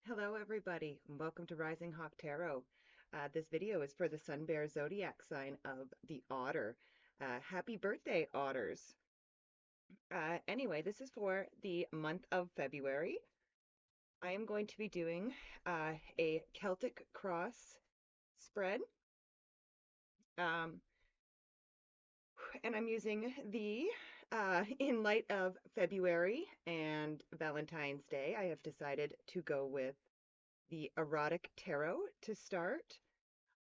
Hello, everybody, and welcome to Rising Hawk Tarot. This video is for the Sun Bear Zodiac sign of the Otter. Happy birthday, Otters. Anyway, this is for the month of February. I am going to be doing a Celtic Cross spread, um, and I'm using in light of February and Valentine's Day, I have decided to go with the Erotic Tarot to start.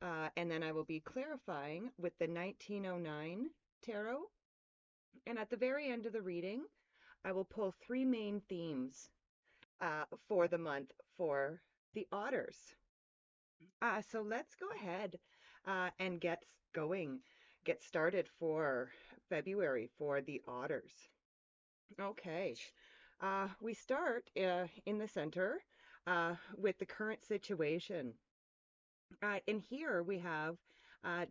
And then I will be clarifying with the 1909 tarot. And at the very end of the reading, I will pull three main themes for the month for the otters. So let's go ahead and get started for February for the otters. Okay, we start in the center with the current situation. And here we have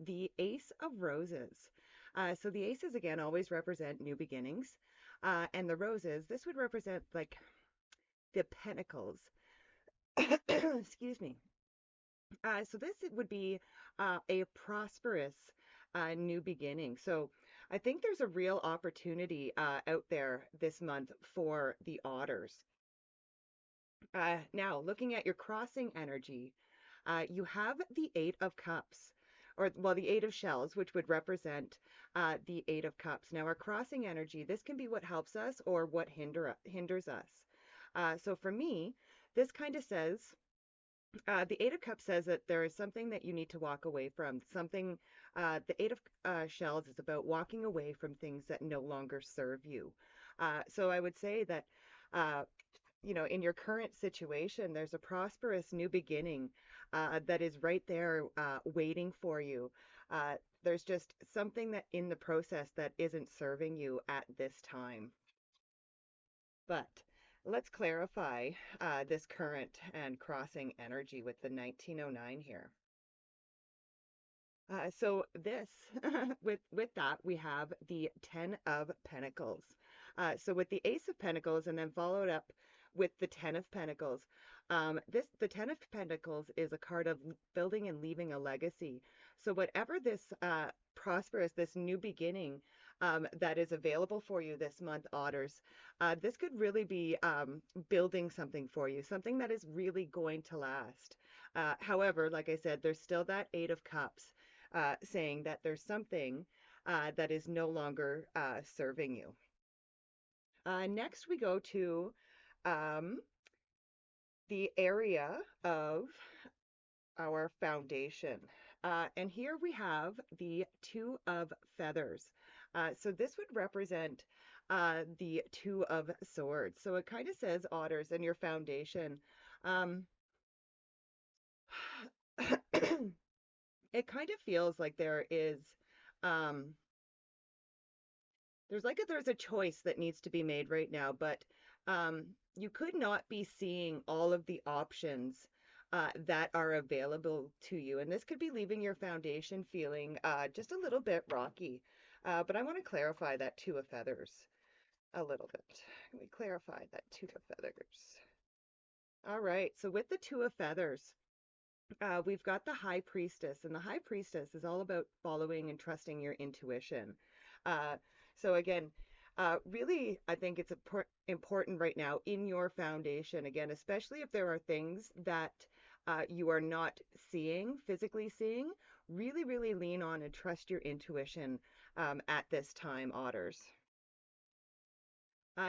the Ace of Roses. So the aces, again, always represent new beginnings. And the roses, this would represent like the pentacles. Excuse me. So this would be a prosperous new beginning. So I think there's a real opportunity out there this month for the otters. Now, looking at your crossing energy, you have the Eight of Cups, or well, the Eight of Shells, which would represent the Eight of Cups. Now, our crossing energy, this can be what helps us or what hinders us. So for me, this kind of says, the Eight of Cups says that there is something that you need to walk away from. Something, the Eight of Shells is about walking away from things that no longer serve you. So I would say that uh, in your current situation, there's a prosperous new beginning that is right there waiting for you. There's just something that in the process that isn't serving you at this time. But let's clarify this current and crossing energy with the 1909 here. So this, with that, we have the Ten of Pentacles. So with the Ace of Pentacles and then followed up with the Ten of Pentacles, the Ten of Pentacles is a card of building and leaving a legacy. So whatever this prosperous, this new beginning that is available for you this month, Otters, this could really be building something for you, something that is really going to last. However, like I said, there's still that Eight of Cups saying that there's something that is no longer serving you. Next, we go to um, the area of our foundation. And here we have the Two of Feathers. So this would represent the Two of Swords. So it kind of says, Otters, and your foundation. Um, it kind of feels like um, there's a choice that needs to be made right now, but you could not be seeing all of the options that are available to you. And this could be leaving your foundation feeling just a little bit rocky. But I want to clarify that Two of Feathers a little bit. Let me clarify that Two of Feathers. All right, so with the Two of Feathers, we've got the High Priestess, and the High Priestess is all about following and trusting your intuition. So again, really, I think it's important right now in your foundation, again, especially if there are things that you are not physically seeing, really, really lean on and trust your intuition at this time, Otters.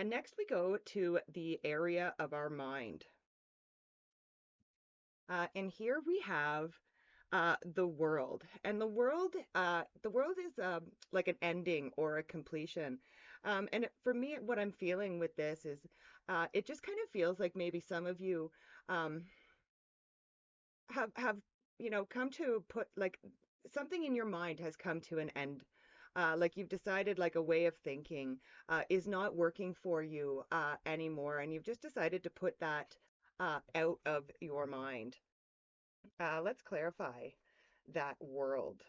Next, we go to the area of our mind. And here we have the world. And the world is like an ending or a completion. For me, what I'm feeling with this is it just kind of feels like maybe some of you um, have come to put like something in your mind has come to an end. Like you've decided like a way of thinking is not working for you anymore, and you've just decided to put that out of your mind. Let's clarify that world.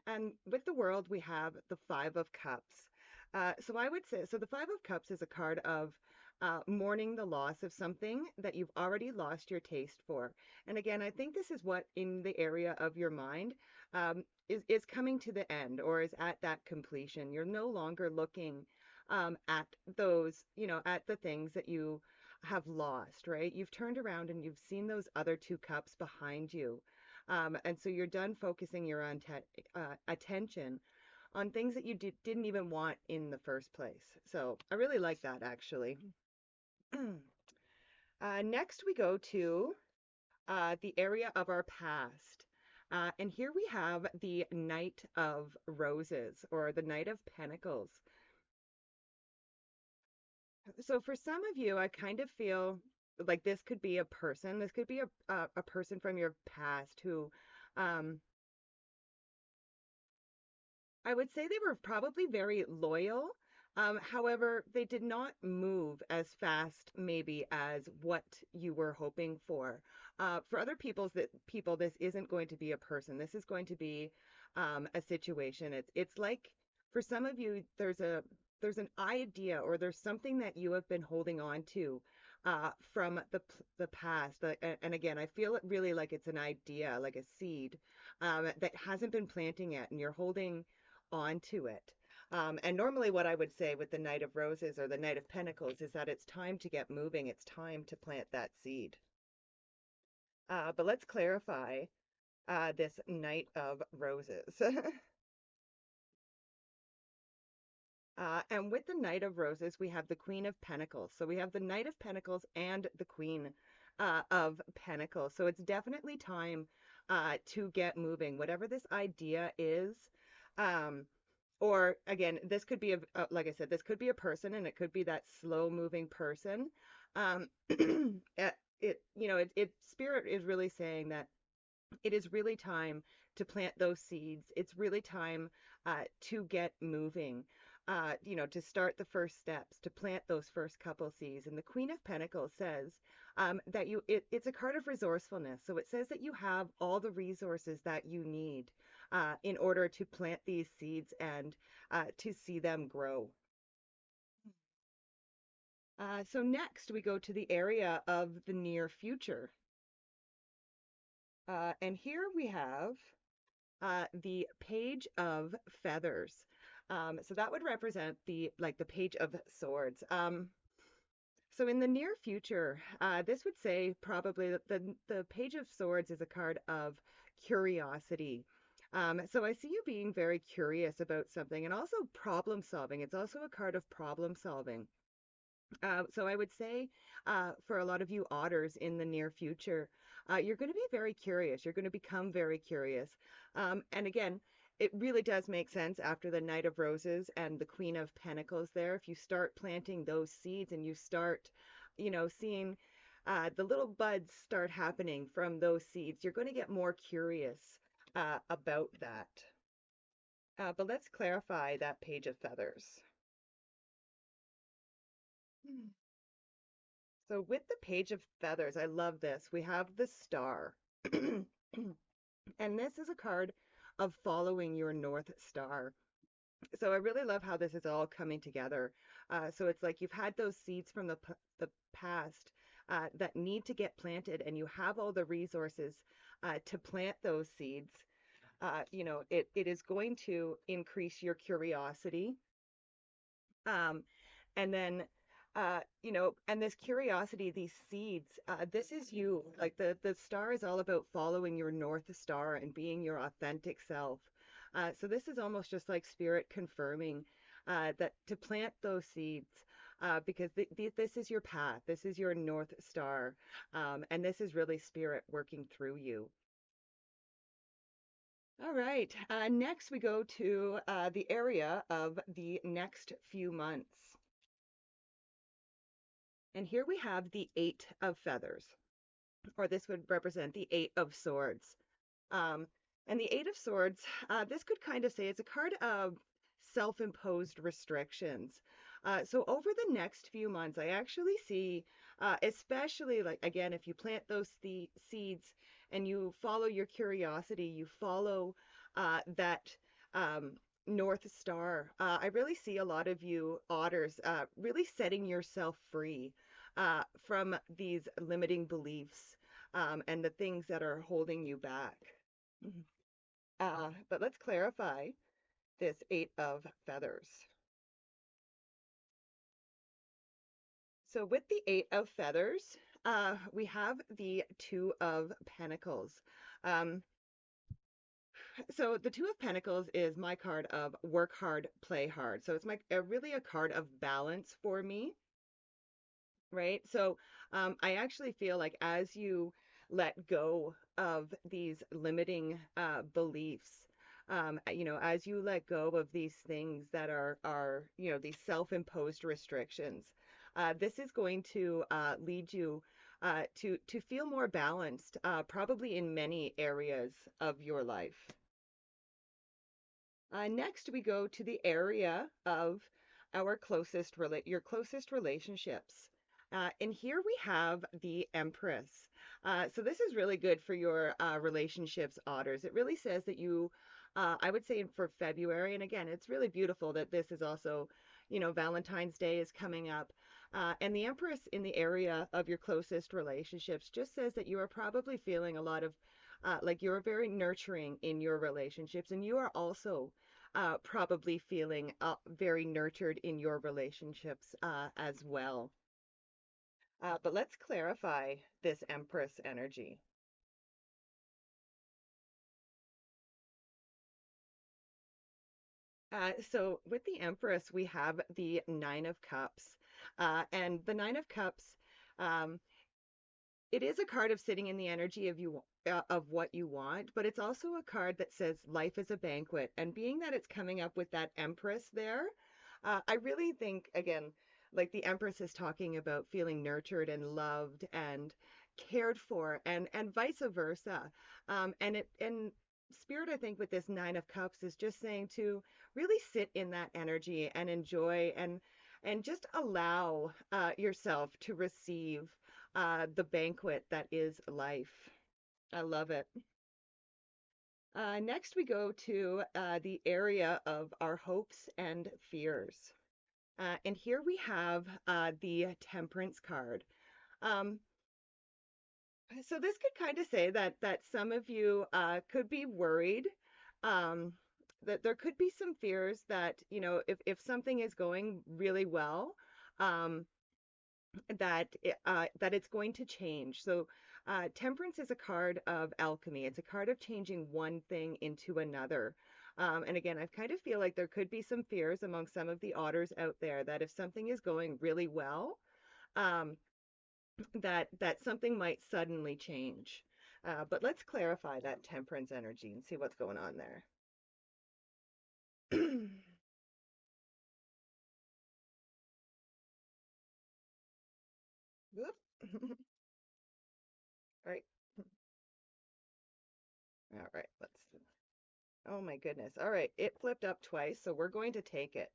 And with the world, we have the Five of Cups. So I would say, so the Five of Cups is a card of mourning the loss of something that you've already lost your taste for. And again, I think this is what in the area of your mind is coming to the end or is at that completion. You're no longer looking at those, at the things that you have lost, right? You've turned around and you've seen those other two cups behind you. And so you're done focusing your attention on things that you didn't even want in the first place. So I really like that actually. Next, we go to the area of our past. And here we have the Knight of Roses or the Knight of Pentacles. So for some of you, I kind of feel like this could be a person. This could be a person from your past who um, I would say they were probably very loyal. However, they did not move as fast, maybe, as what you were hoping for. For other people, this isn't going to be a person. This is going to be a situation. It's like for some of you, there's an idea or there's something that you have been holding on to from the past. And again, I feel it really like it's an idea, like a seed that hasn't been planting yet, and you're holding onto it. And normally, what I would say with the Knight of Roses or the Knight of Pentacles is that it's time to get moving. It's time to plant that seed. But let's clarify this Knight of Roses. And with the Knight of Roses, we have the Queen of Pentacles. So we have the Knight of Pentacles and the Queen of Pentacles. So it's definitely time to get moving. Whatever this idea is, um, or again, this could be like I said, this could be a person, and it could be that slow moving person. Spirit is really saying that it is really time to plant those seeds. It's really time to get moving. To start the first steps, to plant those first couple seeds. And the Queen of Pentacles says that it's a card of resourcefulness. So it says that you have all the resources that you need in order to plant these seeds and to see them grow. So next we go to the area of the near future. And here we have the Page of Feathers. So that would represent the Page of Swords. So in the near future, this would say probably that the Page of Swords is a card of curiosity. So I see you being very curious about something and also problem solving. It's also a card of problem solving. So I would say for a lot of you otters in the near future, you're going to be very curious. You're going to become very curious. And again, it really does make sense after the Knight of Roses and the Queen of Pentacles there. If you start planting those seeds and you start, seeing the little buds start happening from those seeds, you're going to get more curious about that. But let's clarify that Page of Feathers. So with the Page of Feathers, I love this. We have the Star. And this is a card of following your North Star. So I really love how this is all coming together. So it's like you've had those seeds from the past that need to get planted, and you have all the resources to plant those seeds. It is going to increase your curiosity. Um, and then and this curiosity, these seeds, this is you. Like the star is all about following your North Star and being your authentic self. So this is almost just like spirit confirming that to plant those seeds because this is your path, this is your North Star, and this is really spirit working through you. All right, next we go to the area of the next few months. And here we have the Eight of Feathers, or this would represent the Eight of Swords. Um, and the Eight of Swords, this could kind of say it's a card of self-imposed restrictions. So over the next few months, I actually see, especially like, again, if you plant those seeds and you follow your curiosity, you follow that North Star. I really see a lot of you otters really setting yourself free from these limiting beliefs and the things that are holding you back. Mhm. But let's clarify this Eight of Feathers. So with the Eight of Feathers, we have the Two of Pentacles. Um, so the Two of Pentacles is my card of work hard, play hard. So it's really a card of balance for me, right? So I actually feel like as you let go of these limiting beliefs, as you let go of these things that are these self-imposed restrictions, this is going to lead you to feel more balanced, probably in many areas of your life. Next, we go to the area of your closest relationships. And here we have the Empress. So this is really good for your relationships, otters. It really says that I would say for February, and again, it's really beautiful that this is also, Valentine's Day is coming up. And the Empress in the area of your closest relationships just says that you are probably feeling a lot of like you're very nurturing in your relationships, and you are also probably feeling very nurtured in your relationships as well. But let's clarify this Empress energy. So with the Empress, we have the Nine of Cups. And the Nine of Cups, um, it is a card of sitting in the energy of what you want, but it's also a card that says life is a banquet. And being that it's coming up with that Empress there, I really think again, like the Empress is talking about feeling nurtured and loved and cared for, and vice versa. And Spirit, I think with this Nine of Cups is just saying to really sit in that energy and enjoy and just allow yourself to receive the banquet that is life. I love it. Next, we go to the area of our hopes and fears. And here we have the Temperance card. Um, so this could kind of say that some of you could be worried, um, that there could be some fears that, if something is going really well, um, that it's going to change. So temperance is a card of alchemy. It's a card of changing one thing into another. And again, I kind of feel like there could be some fears among some of the otters out there that if something is going really well, um, that something might suddenly change. But let's clarify that temperance energy and see what's going on there. Whoop. All right. All right. Oh my goodness. All right, it flipped up twice, so we're going to take it.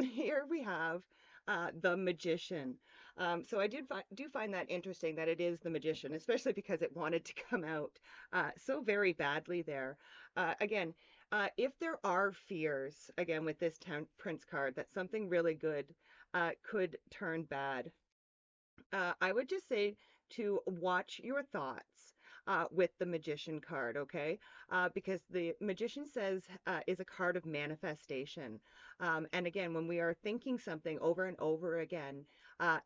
Here we have the Magician. So I do find that interesting that it is the Magician, especially because it wanted to come out so very badly there. Again, if there are fears, again with this Temperance card, that something really good could turn bad, I would just say to watch your thoughts with the Magician card, okay? Because the Magician says is a card of manifestation. And again, when we are thinking something over and over again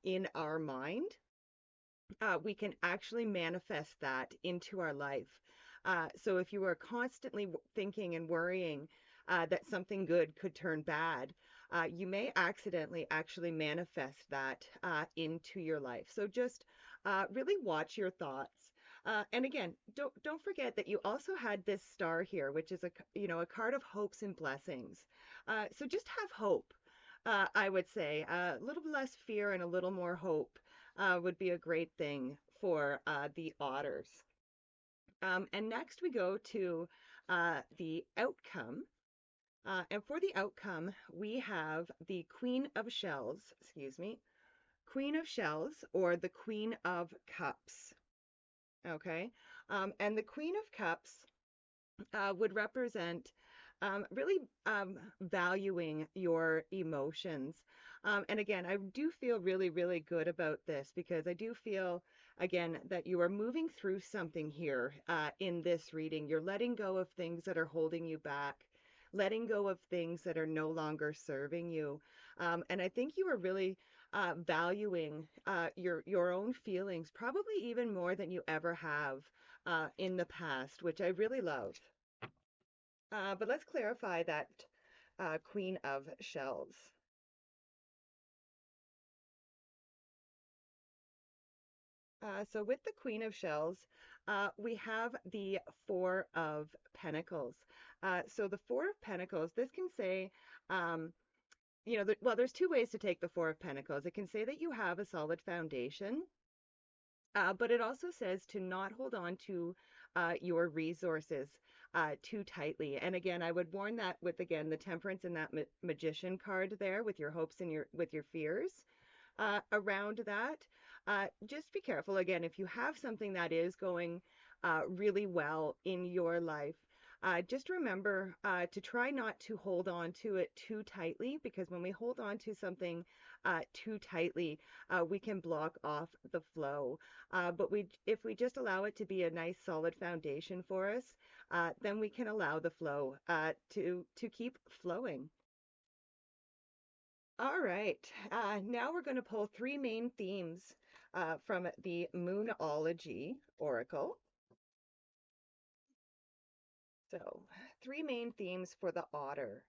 in our mind, we can actually manifest that into our life. So if you are constantly thinking and worrying that something good could turn bad, you may accidentally actually manifest that into your life. So just really watch your thoughts. And again, don't forget that you also had this star here, which is a card of hopes and blessings. So just have hope. I would say a little less fear and a little more hope would be a great thing for the otters. And next we go to the outcome. And for the outcome, we have the Queen of Shells, excuse me, Queen of Shells or the Queen of Cups. Okay. And the Queen of Cups would represent really valuing your emotions. And again, I do feel really, really good about this because I do feel, again, that you are moving through something here in this reading. You're letting go of things that are holding you back, letting go of things that are no longer serving you. And I think you are really valuing your own feelings, probably even more than you ever have in the past, which I really love. But let's clarify that Queen of Shells. So with the Queen of Shells, we have the Four of Pentacles. So the Four of Pentacles, this can say, um, well, there's two ways to take the Four of Pentacles. It can say that you have a solid foundation, but it also says to not hold on to your resources too tightly. And again, I would warn that with, again, the Temperance and that Magician card there with your hopes and your fears around that. Just be careful again if you have something that is going really well in your life. Just remember to try not to hold on to it too tightly, because when we hold on to something too tightly, we can block off the flow. But if we just allow it to be a nice solid foundation for us, then we can allow the flow to keep flowing. All right, now we're going to pull three main themes from the Moonology Oracle. So, three main themes for the Otter.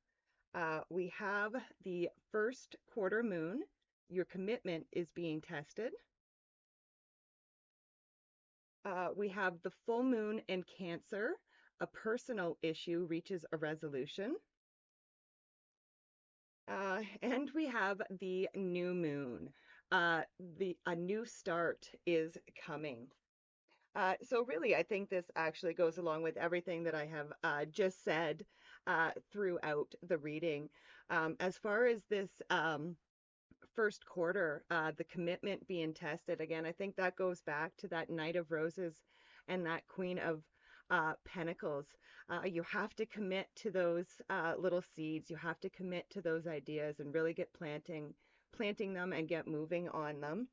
We have the first quarter moon. Your commitment is being tested. We have the full moon in Cancer. A personal issue reaches a resolution. And we have the new moon. A new start is coming. So really, I think this actually goes along with everything that I have just said throughout the reading. As far as this first quarter, the commitment being tested, again, I think that goes back to that Knight of Roses and that Queen of Pentacles. You have to commit to those little seeds. You have to commit to those ideas and really get planting them and get moving on them.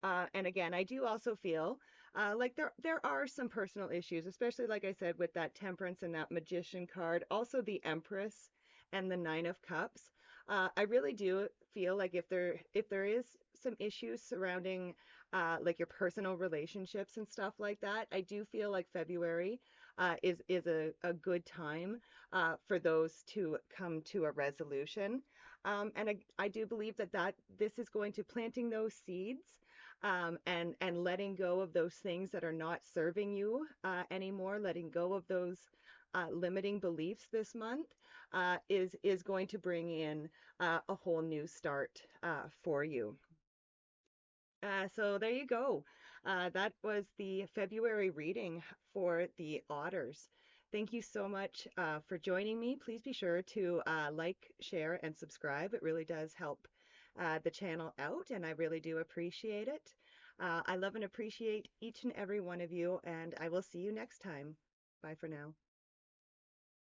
And again, I do also feel like there are some personal issues, especially like I said with that Temperance and that Magician card, also the Empress and the Nine of Cups. I really do feel like if there is some issues surrounding like your personal relationships and stuff like that, I do feel like February is a good time for those to come to a resolution. And I do believe that this is going to planting those seeds and letting go of those things that are not serving you anymore, letting go of those limiting beliefs this month is going to bring in a whole new start for you. So there you go. That was the February reading for the Otters. Thank you so much for joining me. Please be sure to like, share, and subscribe. It really does help the channel out, and I really do appreciate it. I love and appreciate each and every one of you, and I will see you next time. Bye for now.